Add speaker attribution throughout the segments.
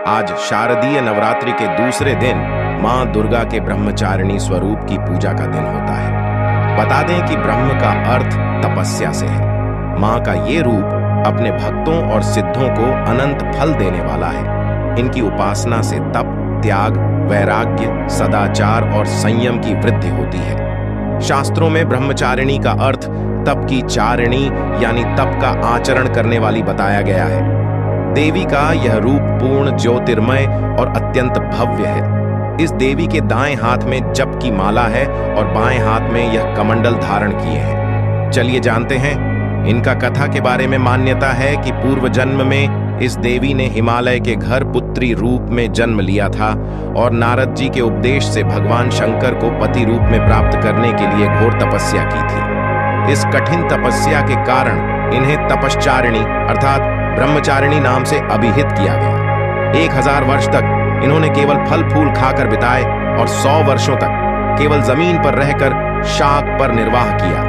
Speaker 1: आज शारदीय नवरात्रि के दूसरे दिन मां दुर्गा के ब्रह्मचारिणी स्वरूप की पूजा का दिन होता है। बता दें कि ब्रह्म का अर्थ तपस्या से है। मां का ये रूप अपने भक्तों और सिद्धों को अनंत फल देने वाला है। इनकी उपासना से तप, त्याग, वैराग्य, सदाचार और संयम की वृद्धि होती है। शास्त्रों में ब्रह्मचारिणी का अर्थ तप की चारिणी यानी तप का आचरण करने वाली बताया गया है। देवी का यह रूप पूर्ण ज्योतिर्मय और अत्यंत भव्य है। इस देवी के दाएं हाथ में जप की माला है और बाएं हाथ में यह कमंडल धारण किए हैं। चलिए जानते हैं इनका कथा के बारे में। मान्यता है कि पूर्व जन्म में इस देवी ने हिमालय के घर पुत्री रूप में जन्म लिया था और नारद जी के उपदेश से भगवान शंकर को पति रूप में प्राप्त करने के लिए घोर तपस्या की थी। इस कठिन तपस्या के कारण इन्हें तपश्चारिणी अर्थात ब्रह्मचारिणी नाम से अभिहित किया गया। 1000 वर्ष तक इन्होंने केवल फल फूल खाकर बिताए और 100 वर्षों तक केवल जमीन पर रहकर शाक पर निर्वाह किया।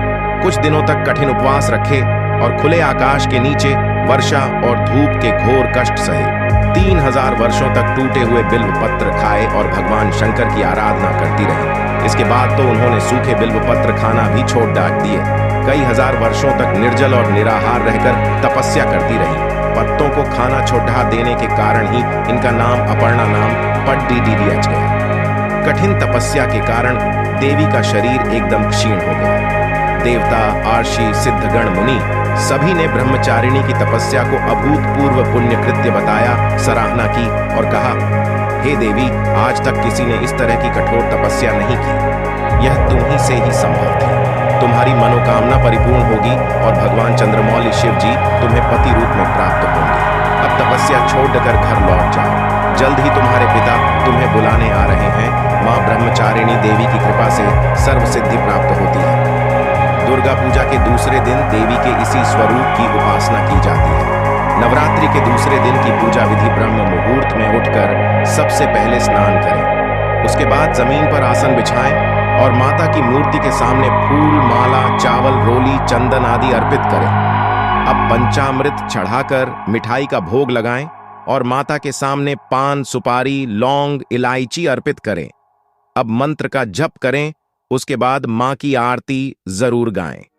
Speaker 1: कुछ दिनों तक कठिन उपवास रखे और खुले आकाश के नीचे वर्षा और धूप के घोर कष्ट सहे। 3000 वर्षों तक टूटे हुए बिल्व पत्र खाए और भगवान शंकर की आराधना करती रही। इसके बाद तो उन्होंने सूखे बिल्व पत्र खाना भी छोड़ डाल दिए। कई हजार वर्षों तक निर्जल और निराहार रहकर तपस्या करती रही। पत्तों को खाना छोड़ा देने के कारण ही इनका नाम अपर्णा नाम पड्डीडीडीएच गया। कठिन तपस्या के कारण देवी का शरीर एकदम क्षीण हो गया। देवता, आर्षि, सिद्धगण, मुनि सभी ने ब्रह्मचारिणी की तपस्या को अभूतपूर्व पुण्य कृत्य बताया, सराहना की और कहा, हे देवी, आज तक किसी ने इस तरह की कठोर तपस्या नहीं की। यह तुम ही से ही संभव थी। तुम्हारी मनोकामना परिपूर्ण होगी और भगवान चंद्रमौली शिव जी तुम्हें पति रूप में प्राप्त होंगे। अब तपस्या छोड़कर घर लौट जाओ। जल्द ही तुम्हारे पिता तुम्हें बुलाने आ रहे हैं। मां ब्रह्मचारिणी देवी की कृपा से सर्व सिद्धि प्राप्त होती है। दुर्गा पूजा के दूसरे दिन देवी के इसी स्वरूप की उपासना की जाती है। नवरात्रि के दूसरे दिन की पूजा विधि ब्रह्म मुहूर्त में उठकर सबसे पहले स्नान करें। उसके बाद जमीन पर आसन बिछाएं और माता की मूर्ति के सामने फूल, माला, चावल, रोली, चंदन आदि अर्पित करें। अब पंचामृत चढ़ाकर मिठाई का भोग लगाएं और माता के सामने पान, सुपारी, लौंग, इलायची अर्पित करें। अब मंत्र का जप करें। उसके बाद मां की आरती जरूर गाएं।